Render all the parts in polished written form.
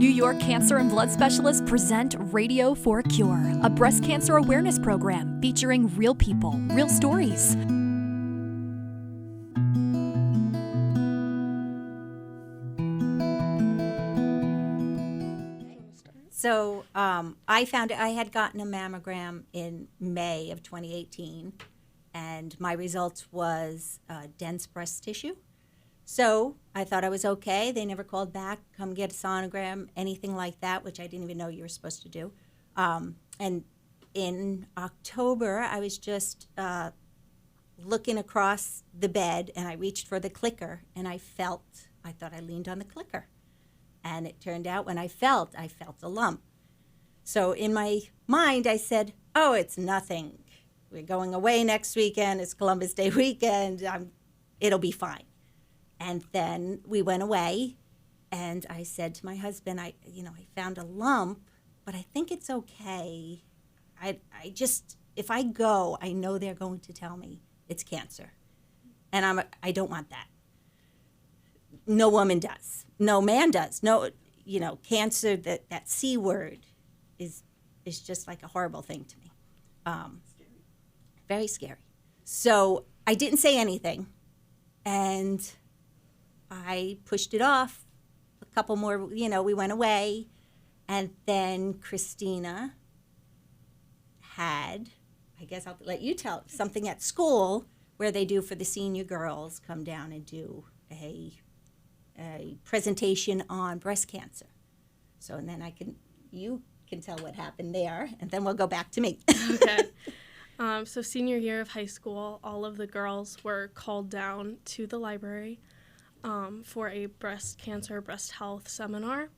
New York Cancer and Blood Specialists present Radio for a Cure, a breast cancer awareness program featuring real people, real stories. So I found I had gotten a mammogram in May of 2018, and my results was dense breast tissue. So I thought I was okay. They never called back, come get a sonogram, anything like that, which I didn't even know you were supposed to do. And in October, I was just looking across the bed, and I reached for the clicker, and I thought I leaned on the clicker. And it turned out when I felt a lump. So in my mind, I said, oh, it's nothing. We're going away next weekend. It's Columbus Day weekend. It'll be fine. And then we went away, and I said to my husband, I found a lump, but I think it's okay. If I go, I know they're going to tell me it's cancer. And I don't want that. No woman does. No man does. No, cancer, that C word is just like a horrible thing to me. Very scary. So I didn't say anything, and I pushed it off. A couple more, we went away, and then Kristina had, I guess I'll let you tell, something at school where they do for the senior girls, come down and do a presentation on breast cancer. So, and then you can tell what happened there, and then we'll go back to me. Okay. So senior year of high school, all of the girls were called down to the library for a breast cancer, breast health seminar.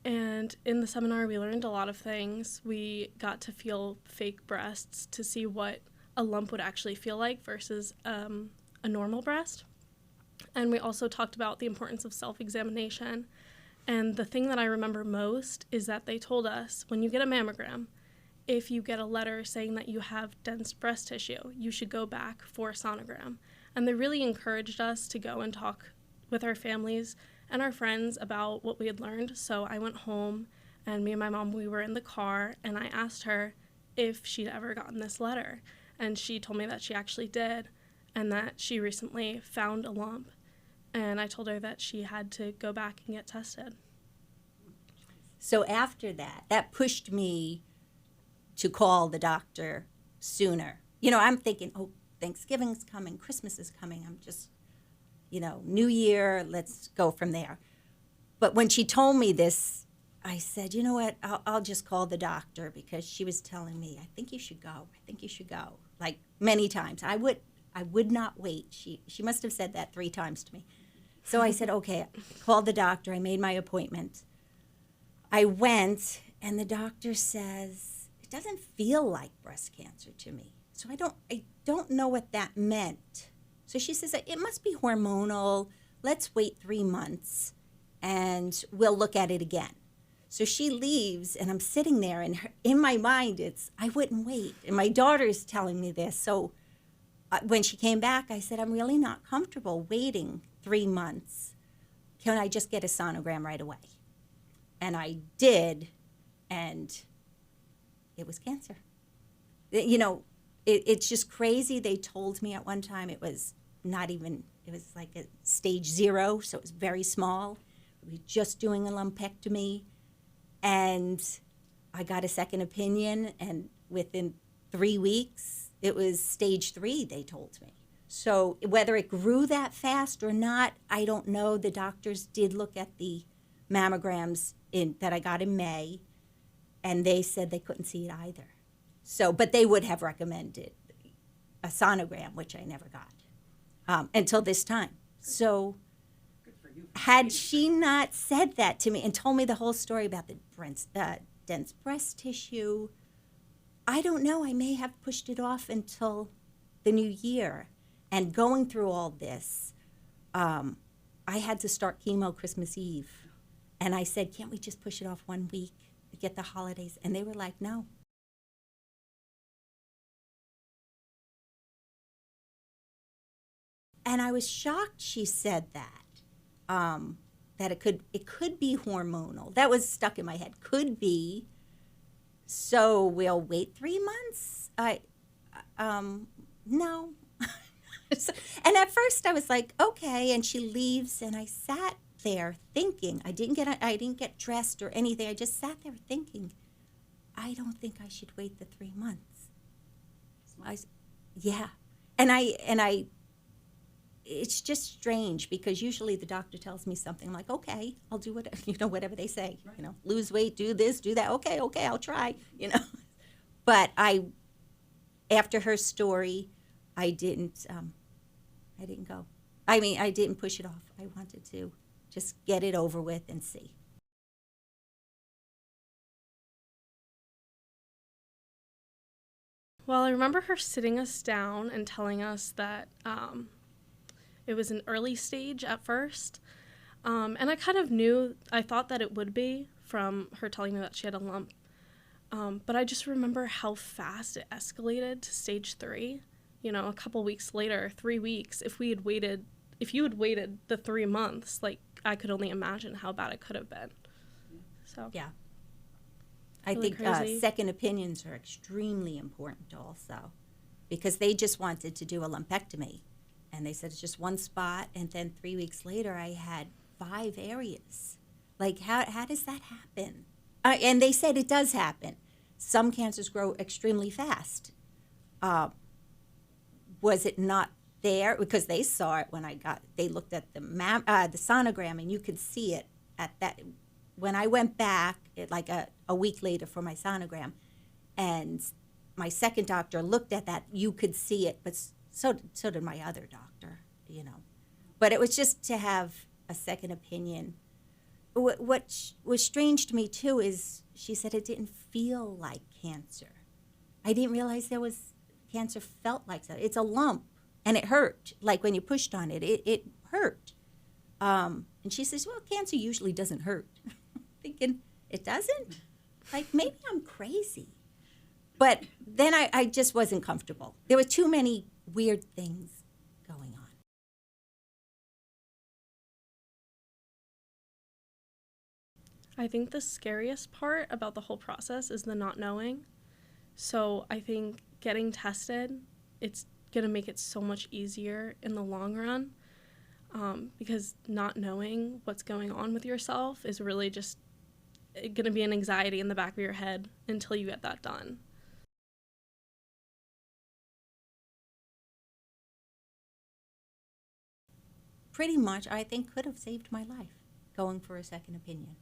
And in the seminar, we learned a lot of things. We got to feel fake breasts to see what a lump would actually feel like versus a normal breast. And we also talked about the importance of self-examination. And the thing that I remember most is that they told us, when you get a mammogram, if you get a letter saying that you have dense breast tissue, you should go back for a sonogram. And they really encouraged us to go and talk with our families and our friends about what we had learned. So I went home, and me and my mom, we were in the car, and I asked her if she'd ever gotten this letter. And she told me that she actually did, and that she recently found a lump. And I told her that she had to go back and get tested. So after that pushed me to call the doctor sooner. I'm thinking, oh, Thanksgiving's coming, Christmas is coming. I'm just, New Year, let's go from there. But when she told me this, I said, you know what, I'll just call the doctor, because she was telling me, I think you should go. I think you should go. Like many times. I would not wait. She must have said that 3 times to me. So I said, okay, called the doctor. I made my appointment. I went, and the doctor says, it doesn't feel like breast cancer to me. So I don't know what that meant. So she says, it must be hormonal. Let's wait 3 months, and we'll look at it again. So she leaves, and I'm sitting there, and in my mind, I wouldn't wait. And my daughter's telling me this. So when she came back, I said, I'm really not comfortable waiting 3 months. Can I just get a sonogram right away? And I did, and it was cancer. It's just crazy. They told me at one time it was like a stage 0, so it was very small. We were just doing a lumpectomy, and I got a second opinion, and within 3 weeks, it was stage 3, they told me. So whether it grew that fast or not, I don't know. The doctors did look at the mammograms that I got in May, and they said they couldn't see it either. So, but they would have recommended a sonogram, which I never got until this time. So had she not said that to me and told me the whole story about the dense breast tissue, I don't know. I may have pushed it off until the new year. And going through all this, I had to start chemo Christmas Eve. And I said, can't we just push it off 1 week, get the holidays? And they were like, no. And I was shocked she said that. that it could be hormonal. That was stuck in my head. Could be. So we'll wait 3 months. No. And at first I was like, okay. And she leaves, and I sat there thinking. I didn't get dressed or anything. I just sat there thinking, I don't think I should wait the 3 months. Yeah, and I. It's just strange because usually the doctor tells me something. I'm like, okay, I'll do whatever they say. Right. Lose weight, do this, do that. Okay, I'll try. But after her story, I didn't go. I mean, I didn't push it off. I wanted to just get it over with and see. Well, I remember her sitting us down and telling us that it was an early stage at first. And I kind of knew, I thought that it would be from her telling me that she had a lump. But I just remember how fast it escalated to stage 3. A couple weeks later, 3 weeks, if you had waited the 3 months, like, I could only imagine how bad it could have been. So Yeah. I Really think crazy. second opinions are extremely important also, because they just wanted to do a lumpectomy, and they said it's just one spot, and then 3 weeks later I had 5 areas. Like, how does that happen? And they said it does happen. Some cancers grow extremely fast. Was it not there? Because they saw it when they looked at the sonogram, and you could see it at that. When I went back, like a week later for my sonogram, and my second doctor looked at that, you could see it, but so did my other doctor, But it was just to have a second opinion. What was strange to me, too, is she said it didn't feel like cancer. I didn't realize cancer felt like that. It's a lump, and it hurt. Like when you pushed on it, it hurt. And she says, well, cancer usually doesn't hurt. Thinking, it doesn't? Like, maybe I'm crazy. But then I just wasn't comfortable. There were too many weird things going on. I think the scariest part about the whole process is the not knowing. So I think getting tested, it's going to make it so much easier in the long run, because not knowing what's going on with yourself is really just going to be an anxiety in the back of your head until you get that done. Pretty much, I think, could have saved my life going for a second opinion.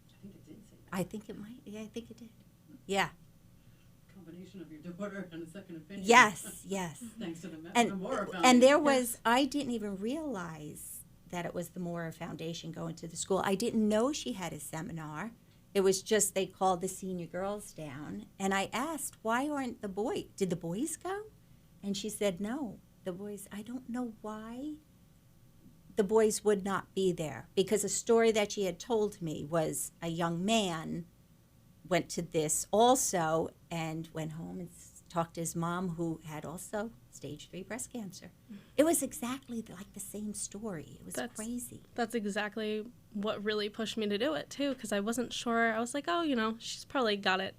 I think it did say that. I think it might. Yeah, I think it did. Yeah. Combination of your daughter and a second opinion. Yes. Thanks to the And Memorial Foundation. and there was, I didn't even realize that it was the Mora Foundation going to the school. I didn't know she had a seminar. It was just they called the senior girls down, and I asked, why aren't the boys? Did the boys go? And she said, no, the boys. I don't know why the boys would not be there, because a story that she had told me was a young man went to this also and went home and talked to his mom, who had also stage 3 breast cancer. It was exactly like the same story. It was crazy. That's exactly what really pushed me to do it too, because I wasn't sure. I was like, oh, she's probably got it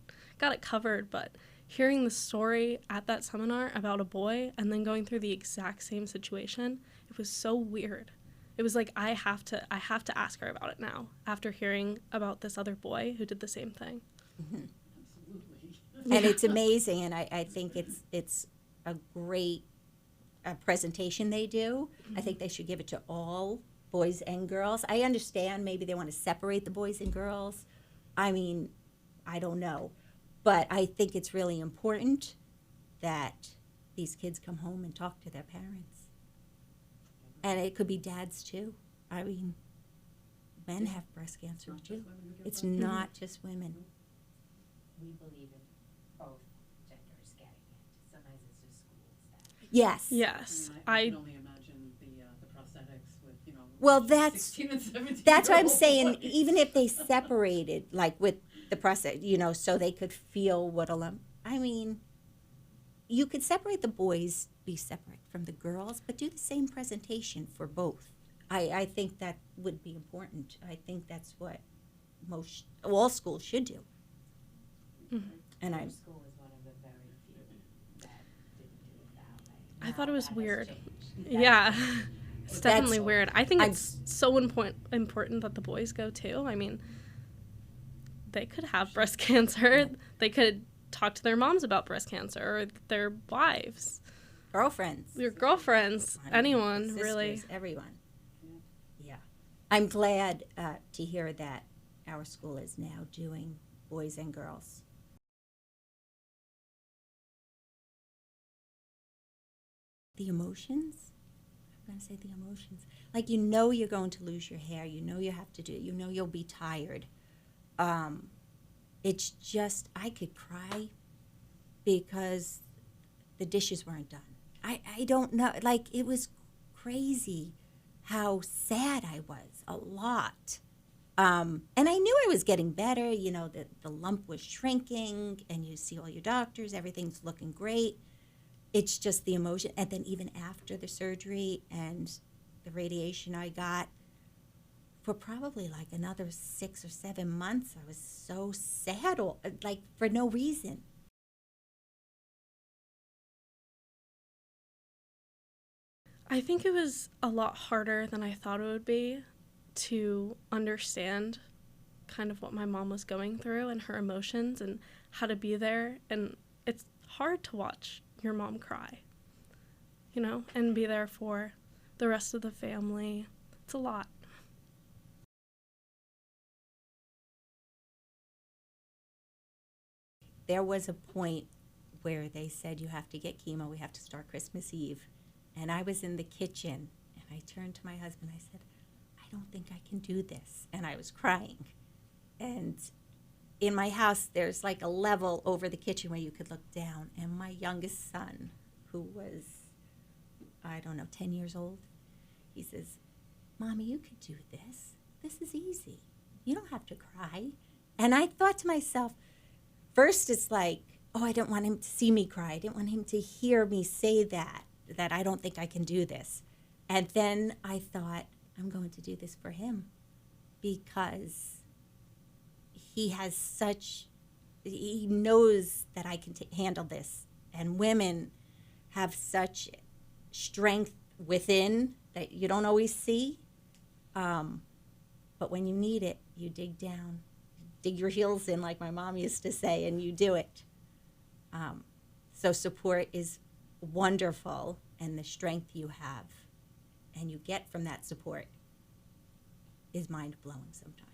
covered. But hearing the story at that seminar about a boy and then going through the exact same situation, it was so weird. It was like, I have to ask her about it now after hearing about this other boy who did the same thing. Mm-hmm. Absolutely. And it's amazing, and I think it's a great presentation they do. I think they should give it to all boys and girls. I understand maybe they want to separate the boys and girls. I mean, I don't know. But I think it's really important that these kids come home and talk to their parents. And it could be dads, too. I mean, men have breast cancer, Not just too. women who get It's breast not just women. We believe in both genders getting it. Sometimes it's just schools that. Yes. Yes, I can only imagine the prosthetics with, Well, that's 16 and 17 That's what I'm year-old saying. boys. Even if they separated, like with the prostate, so they could feel what a lump. I mean, you could separate the boys, be separate from the girls, but do the same presentation for both. I think that would be important. I think that's what all schools should do. And Our school is one of the very few that didn't do it that way. I thought it was That has weird. changed. Yeah. It's definitely That's- weird. I think I'm- it's so important that the boys go too. I mean, they could have breast cancer. They could talk to their moms about breast cancer or their wives, Girlfriends. your girlfriends, I mean, anyone sisters, really. everyone. Yeah. I'm glad to hear that our school is now doing boys and girls. The emotions? I'm going to say the emotions. Like, you know you're going to lose your hair. You know you have to do it. You know you'll be tired. It's just, I could cry because the dishes weren't done. I don't know. Like, it was crazy how sad I was, a lot. And I knew I was getting better. You know, the lump was shrinking, and you see all your doctors, everything's looking great. It's just the emotion. And then even after the surgery and the radiation I got, for probably like another 6 or 7 months, I was so sad, like for no reason. I think it was a lot harder than I thought it would be to understand kind of what my mom was going through and her emotions and how to be there. And it's hard to watch your mom cry, you know, and be there for the rest of the family. It's a lot. There was a point where they said, you have to get chemo, we have to start Christmas Eve. And I was in the kitchen, and I turned to my husband, I said, I don't think I can do this. And I was crying. And in my house, there's like a level over the kitchen where you could look down. And my youngest son, who was, 10 years old, he says, Mommy, you could do this. This is easy. You don't have to cry. And I thought to myself, first it's like, oh, I don't want him to see me cry. I didn't want him to hear me say that I don't think I can do this. And then I thought, I'm going to do this for him because he knows that I can handle this. And women have such strength within that you don't always see. But when you need it, you dig down, dig your heels in, like my mom used to say, and you do it. So support is wonderful, and the strength you have and you get from that support is mind-blowing sometimes.